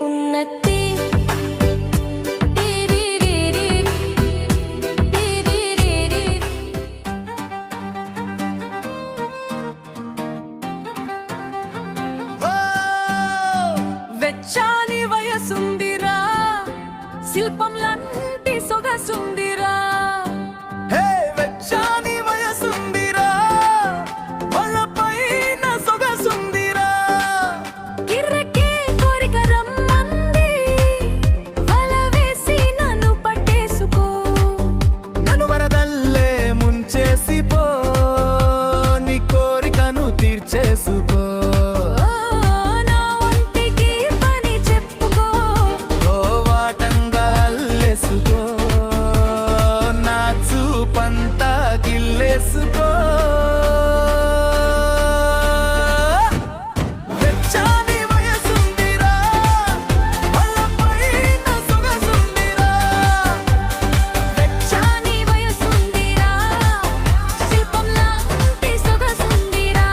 ఉన్నతి వెచ్చాని వయసుందిరా శిల్పం లాంటి సొగసుందిరా వెచ్చాని వయసుందిరా వలపైన సొగసుందిరా కిర్రకే కోరిక రమ్మంది వల వేసి నన్ను పట్టేసుకో నన్ను వరదల్లే ముంచేసిపో నీ కోరికను తీర్చేసుకో నా ఒంటికి పని చెప్పుకో ఓ వాటంగా అల్లేసుకో నా చూపంతా గిల్లేసుకో వెచ్చాని వయసుందిరా వలపైన సొగసుందిరా వెచ్చాని వయసుందిరా శిల్పం లాంటి సొగసుందిరా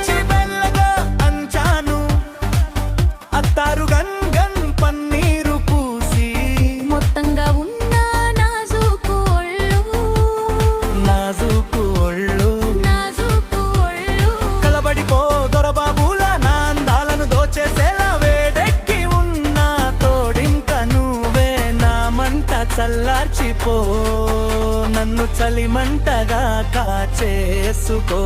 చిబెల్లగా అంచాను అత్తారు గన్ గన్ పన్నీరు పూసి మొత్తంగా ఉన్న నాజూకు ఒళ్ళు కలబడిపో దొరబాబుల నా అందాలను దోచేసేలా వేడెక్కి ఉన్న తోడింక నువ్వే నా మంట చల్లార్చిపో నన్ను చలిమంటగా కాచేసుకో